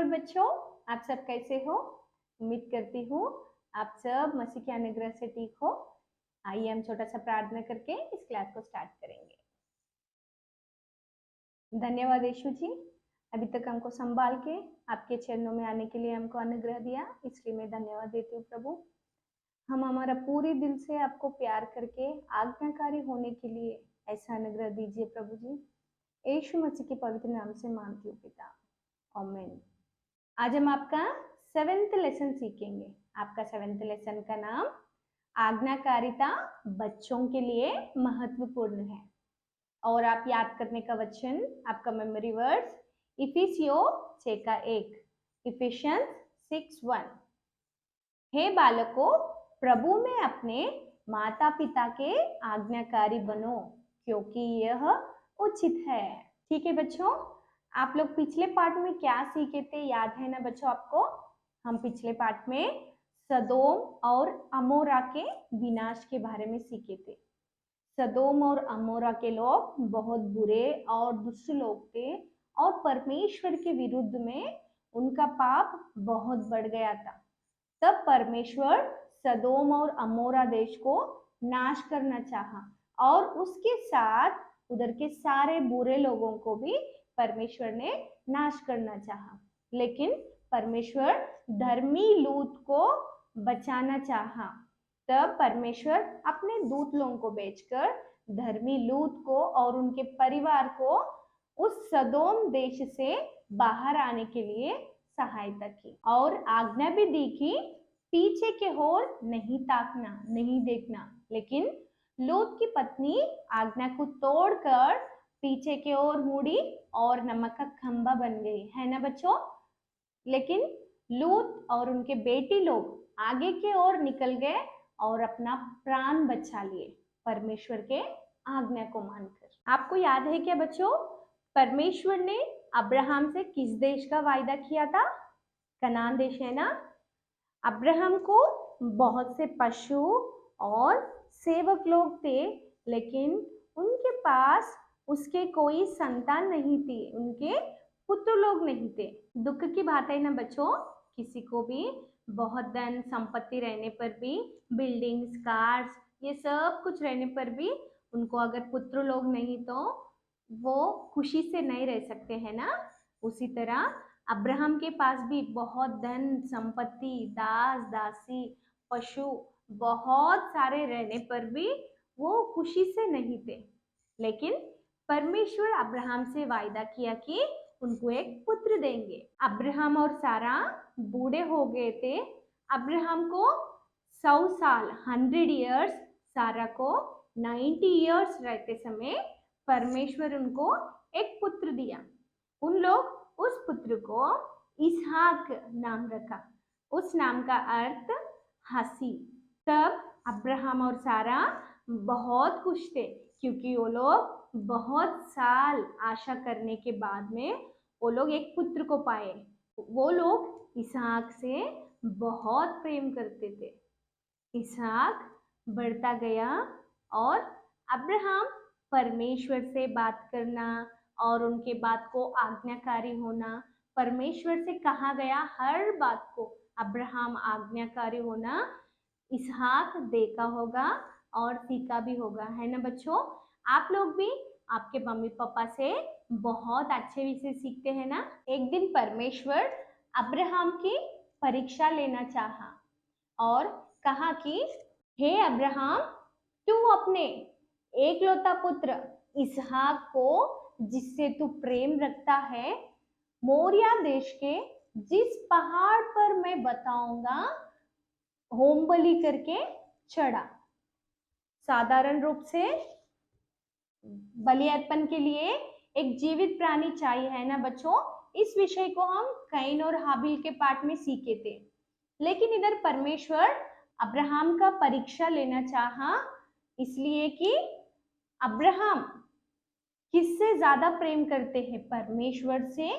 Lord बच्चों, आप सब कैसे हो? उम्मीद करती हूँ आप सब मसीह के अनुग्रह से ठीक हो। आइए हम छोटा सा प्रार्थना करके इस क्लास को स्टार्ट करेंगे। धन्यवाद यीशु जी, अभी तक हमको संभाल के आपके चरणों में आने के लिए हमको अनुग्रह दिया, इसलिए मैं धन्यवाद देती हूँ प्रभु। हम हमारा पूरे दिल से आपको प्यार करके आज्ञाकारी होने के लिए ऐसा अनुग्रह दीजिए प्रभु जी। यीशु मसीह के पवित्र नाम से मांगती हूँ पिता, आमीन। आज हम आपका 7th लेसन सीखेंगे। आपका 7th लेसन का नाम आज्ञाकारिता बच्चों के लिए महत्वपूर्ण है। और आप याद करने का वचन, आपका मेमोरी वर्ड्स इफिसियो 6:1, इफिशियंस 6:1। हे बालकों, प्रभु में अपने माता पिता के आज्ञाकारी बनो, क्योंकि यह उचित है। ठीक है बच्चों, आप लोग पिछले पार्ट में क्या सीखे थे, याद है ना बच्चों आपको? हम पिछले पार्ट में सदोम और अमोरा के विनाश के बारे में सीखे थे। सदोम और अमोरा के लोग बहुत बुरे और दुष्ट लोग थे और परमेश्वर के विरुद्ध में उनका पाप बहुत बढ़ गया था। तब परमेश्वर सदोम और अमोरा देश को नाश करना चाहा और उसके साथ उधर के सारे बुरे लोगों को भी परमेश्वर ने नाश करना चाहा। लेकिन परमेश्वर धर्मी लूत को बचाना चाहा। तब परमेश्वर अपने दूत लोगों को भेजकर धर्मी लूत को और उनके परिवार को उस सदोम देश से बाहर आने के लिए सहायता की और आज्ञा भी दी कि पीछे के ओर नहीं ताकना, नहीं देखना। लेकिन लूत की पत्नी आज्ञा को तोड़कर पीछे के ओर मुड़ी और नमक का खंभा बन गई, है ना बच्चों? लेकिन लूत और उनके बेटी लोग आगे के ओर निकल गए और अपना प्राण बचा लिए परमेश्वर के आज्ञा को मानकर। आपको याद है क्या बच्चों, परमेश्वर ने अब्राहम से किस देश का वायदा किया था? कनान देश, है ना? अब्राहम को बहुत से पशु और सेवक लोग थे, लेकिन उनके पास उसके कोई संतान नहीं थी, उनके पुत्र लोग नहीं थे। दुख की बात है ना बच्चों, किसी को भी बहुत धन संपत्ति रहने पर भी, बिल्डिंग्स, कार्स, ये सब कुछ रहने पर भी उनको अगर पुत्र लोग नहीं तो वो खुशी से नहीं रह सकते, है ना? उसी तरह अब्राहम के पास भी बहुत धन संपत्ति, दास दासी, पशु बहुत सारे रहने पर भी वो खुशी से नहीं थे। लेकिन परमेश्वर अब्राहम से वायदा किया कि उनको एक पुत्र देंगे। अब्राहम और सारा बूढ़े हो गए थे। अब्राहम को 100 साल 100 इयर्स, सारा को 90 इयर्स रहते समय परमेश्वर उनको एक पुत्र दिया। उन लोग उस पुत्र को इसहाक नाम रखा। उस नाम का अर्थ हंसी। तब अब्राहम और सारा बहुत खुश थे, क्योंकि वो लोग बहुत साल आशा करने के बाद में वो लोग एक पुत्र को पाए। वो लोग इसहाक से बहुत प्रेम करते थे। इसहाक बढ़ता गया और अब्राहम परमेश्वर से बात करना और उनके बात को आज्ञाकारी होना, परमेश्वर से कहा गया हर बात को अब्राहम आज्ञाकारी होना इसहाक देखा होगा और सीखा भी होगा, है ना बच्चों? आप लोग भी आपके मम्मी पापा से बहुत अच्छे विषय सीखते हैं ना? एक दिन परमेश्वर अब्राहम की परीक्षा लेना चाहा और कहा कि हे अब्राहम, तू अपने एकलौता पुत्र इसहाक को, जिससे तू प्रेम रखता है, मोरिया देश के जिस पहाड़ पर मैं बताऊंगा होम बलि करके चढ़ा। साधारण रूप से बलि अर्पण के लिए एक जीवित प्राणी चाहिए, है ना बच्चों? इस विषय को हम कैन और हाबिल के पाठ में सीखे थे। लेकिन इधर परमेश्वर अब्राहम का परीक्षा लेना चाहा, इसलिए कि अब्राहम किससे ज्यादा प्रेम करते हैं, परमेश्वर से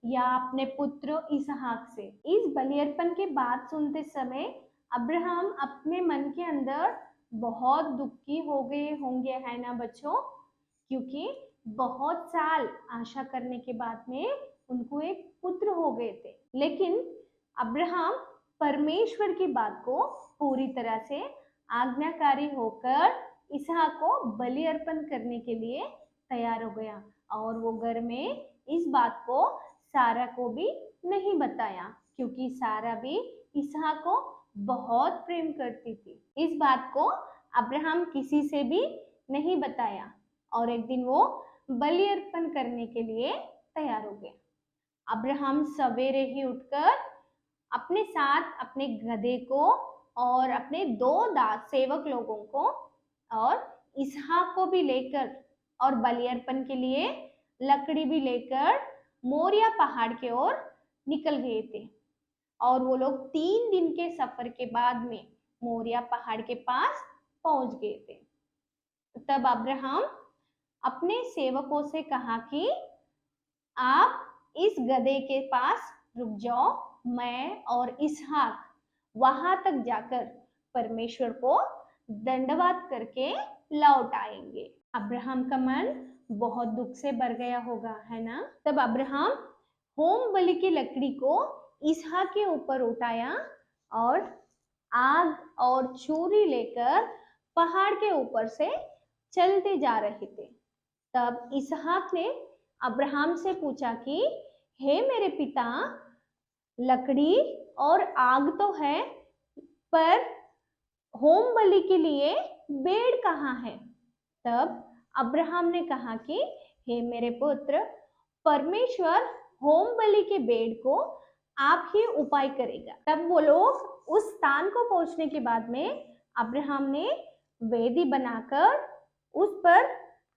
या अपने पुत्र इसहाक से? इस बलि अर्पण की बात सुनते समय अब्राहम अपने मन के अंदर बहुत दुखी हो गए होंगे, है ना बच्चों? क्योंकि बहुत साल आशा करने के बाद में उनको एक पुत्र हो गए थे। लेकिन अब्राहम परमेश्वर की बात को पूरी तरह से आज्ञाकारी होकर इसहाक को बलि अर्पण करने के लिए तैयार हो गया, और वो घर में इस बात को सारा को भी नहीं बताया, क्योंकि सारा भी इसहाक को बहुत प्रेम करती थी। इस बात को अब्राहम किसी से भी नहीं बताया, और एक दिन वो बलि अर्पण करने के लिए तैयार हो गए। अब्राहम सवेरे ही उठकर अपने साथ अपने गधे को और अपने 2 दास सेवक लोगों को और इसहाक को भी लेकर और बलि अर्पण के लिए लकड़ी भी लेकर मोरिया पहाड़ की ओर निकल गए थे। और वो लोग 3 दिन के सफर के बाद में मोरिया पहाड़ के पास पहुंच गए थे। तब अब्राहम अपने सेवकों से कहा कि आप इस गधे के पास रुक जाओ, मैं और इसहाक वहां तक जाकर परमेश्वर को दंडवत करके लौट आएंगे। अब्राहम का मन बहुत दुख से भर गया होगा, है ना। तब अब्राहम होम बलि की लकड़ी को इसहाक के ऊपर उठाया और आग और छुरी लेकर पहाड़ के ऊपर से चलते जा रहे थे। तब इसहाक ने अब्राहम से पूछा कि हे मेरे पिता, लकड़ी और आग तो है, पर होम बलि के लिए भेड़ कहाँ है? तब अब्राहम ने कहा कि हे मेरे पुत्र, परमेश्वर होम बलि के भेड़ को आप ही उपाय करेगा। तब वो लोग उस स्थान को पहुंचने के बाद में अब्राहम ने वेदी बनाकर उस पर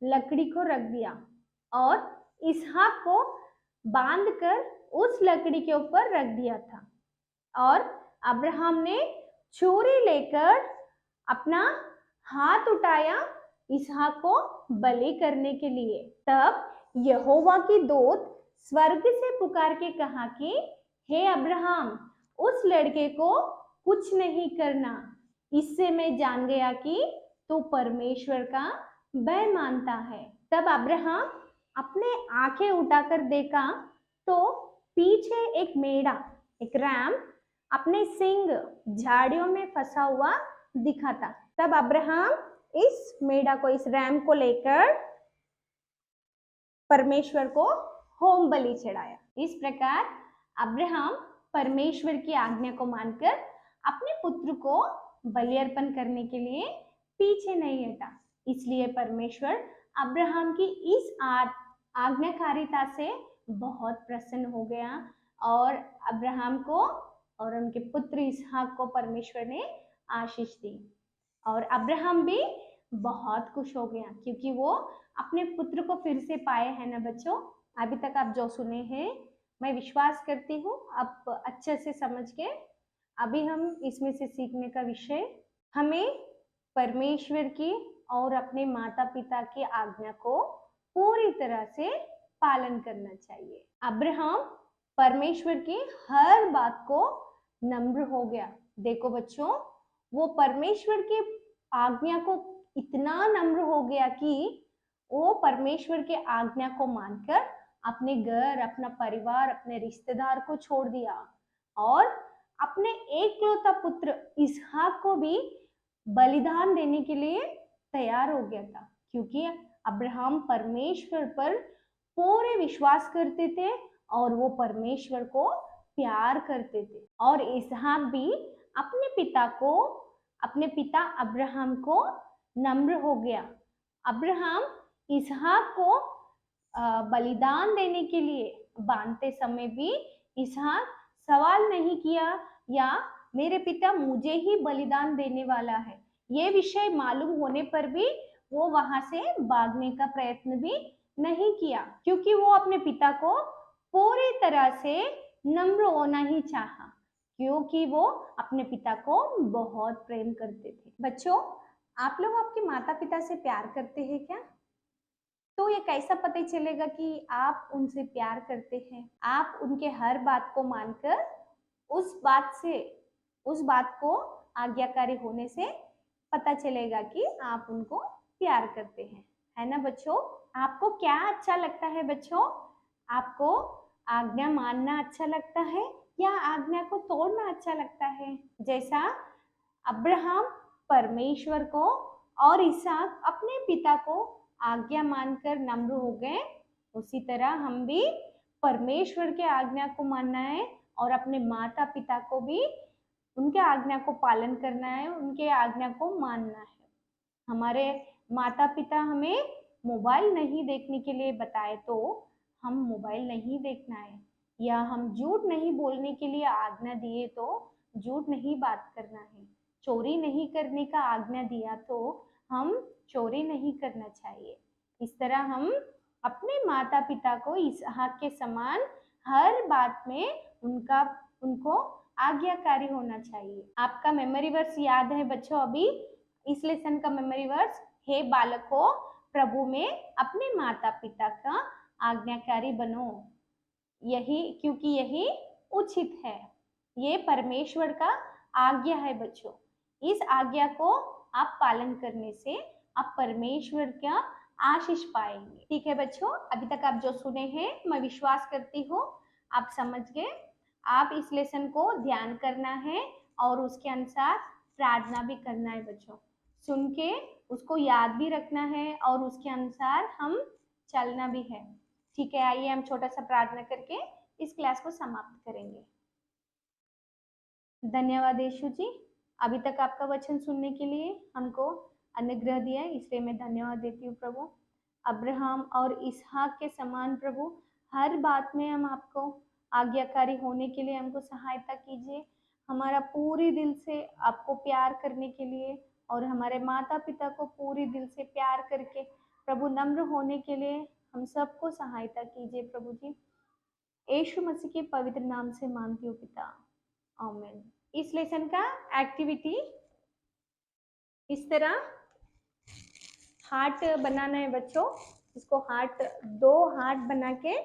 लकड़ी को रख दिया और इसहाक को बांधकर उस लकड़ी के ऊपर रख दिया था, और अब्राहम ने छुरी लेकर अपना हाथ उठाया इसहाक को बलि करने के लिए। तब यहोवा की दूत स्वर्ग से पुकार के कहा कि हे अब्राहम, उस लड़के को कुछ नहीं करना, इससे मैं जान गया कि तू परमेश्वर का भय मानता है। तब अब्राहम अपने आंखें उठाकर देखा तो पीछे एक मेढ़ा, एक रैम अपने सींग झाड़ियों में फंसा हुआ दिखा था। तब अब्राहम इस मेढ़ा को, इस रैम को लेकर परमेश्वर को होम बलि चढ़ाया। इस प्रकार अब्राहम परमेश्वर की आज्ञा को मानकर अपने पुत्र को बलि अर्पण करने के लिए पीछे नहीं हटा। इसलिए परमेश्वर अब्राहम की इस आज्ञाकारिता से बहुत प्रसन्न हो गया, और अब्राहम को और उनके पुत्र इसहाक को परमेश्वर ने आशीष दी। और अब्राहम भी बहुत खुश हो गया, क्योंकि वो अपने पुत्र को फिर से पाए हैं ना बच्चों। अभी तक आप जो सुने हैं, मैं विश्वास करती हूँ आप अच्छे से समझ के। अभी हम इसमें से सीखने का विषय, हमें परमेश्वर की और अपने माता पिता की आज्ञा को पूरी तरह से पालन करना चाहिए। अब्राहम परमेश्वर की हर बात को नम्र हो गया। देखो बच्चों, वो परमेश्वर की आज्ञा को इतना नम्र हो गया कि वो परमेश्वर के आज्ञा को मानकर अपने घर, अपना परिवार, अपने रिश्तेदार को छोड़ दिया और अपने एकलौता पुत्र इसहाक को भी बलिदान देने के लिए तैयार हो गया था, क्योंकि अब्राहम परमेश्वर पर पूरे विश्वास करते थे और वो परमेश्वर को प्यार करते थे। और इसहाक भी अपने पिता अब्राहम को नम्र हो गया। अब्राहम इसहाक को बलिदान देने के लिए बांधते समय भी इसहाक सवाल नहीं किया या मेरे पिता मुझे ही बलिदान देने वाला है, ये विषय मालूम होने पर भी वो वहां से भागने का प्रयत्न भी नहीं किया, क्योंकि वो अपने पिता को पूरी तरह से नम्र होना ही चाहा, क्योंकि वो अपने पिता को बहुत प्रेम करते थे। बच्चों, आप लोग आपके माता पिता से प्यार करते हैं क्या? तो ये कैसा पता चलेगा कि आप उनसे प्यार करते हैं? आप उनके हर बात को मानकर उस बात को आज्ञाकारी होने से पता चलेगा कि आप उनको प्यार करते हैं, है ना बच्चों? आपको क्या अच्छा लगता है बच्चों? आपको आज्ञा मानना अच्छा लगता है या आज्ञा को तोड़ना अच्छा लगता है? जैसा अब्राहम परमेश्वर को और इसहाक अपने पिता को आज्ञा मानकर नम्र हो गए, उसी तरह हम भी परमेश्वर के आज्ञा को मानना है और अपने माता पिता को भी उनके आज्ञा को पालन करना है, उनके आज्ञा को मानना है। हमारे माता पिता हमें मोबाइल नहीं देखने के लिए बताए तो हम मोबाइल नहीं देखना है, या हम झूठ नहीं बोलने के लिए आज्ञा दिए तो झूठ नहीं बात करना है, चोरी नहीं करने का आज्ञा दिया तो हम चोरी नहीं करना चाहिए। इस तरह हम अपने माता पिता को इसहाक के समान हर बात में उनको आज्ञाकारी होना चाहिए। आपका मेमोरी वर्स याद है बच्चों? अभी इस लेसन का मेमोरी वर्स, हे बालकों प्रभु में अपने माता पिता का आज्ञाकारी बनो, यही क्योंकि यही उचित है। ये परमेश्वर का आज्ञा है बच्चों। इस आज्ञा को आप पालन करने से आप परमेश्वर का आशीष पाएंगे। ठीक है बच्चों, अभी तक आप जो सुने हैं मैं विश्वास करती हूँ आप समझ गए। आप इस लेसन को ध्यान करना है और उसके अनुसार प्रार्थना भी करना है बच्चों। सुन के उसको याद भी रखना है और उसके अनुसार हम चलना भी है। ठीक है, आइए हम छोटा सा प्रार्थना करके इस क्लास को समाप्त करेंगे। धन्यवाद यीशु जी, अभी तक आपका वचन सुनने के लिए हमको अनुग्रह दिया, इसलिए मैं धन्यवाद देती हूँ प्रभु। अब्राहम और इसहाक के समान प्रभु हर बात में हम आपको आज्ञाकारी होने के लिए हमको सहायता कीजिए। हमारा पूरी दिल से आपको प्यार करने के लिए और हमारे माता पिता को पूरी दिल से प्यार करके प्रभु नम्र होने के लिए हम सबको सहायता कीजिए प्रभु जी। यीशु मसीह के पवित्र नाम से मांगती हूँ पिता, आमीन। इस लेसन का एक्टिविटी इस तरह हार्ट बनाना है बच्चों। इसको दो हार्ट बना के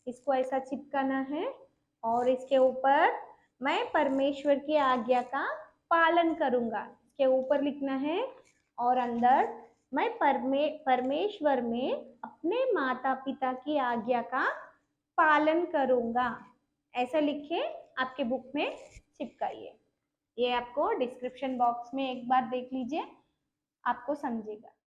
इसको ऐसा चिपकाना है और इसके ऊपर मैं परमेश्वर की आज्ञा का पालन करूंगा, इसके ऊपर लिखना है। और अंदर मैं परमेश्वर में अपने माता पिता की आज्ञा का पालन करूंगा, ऐसा लिखे आपके बुक में चिपकाइए। ये आपको डिस्क्रिप्शन बॉक्स में एक बार देख लीजिए, आपको समझेगा।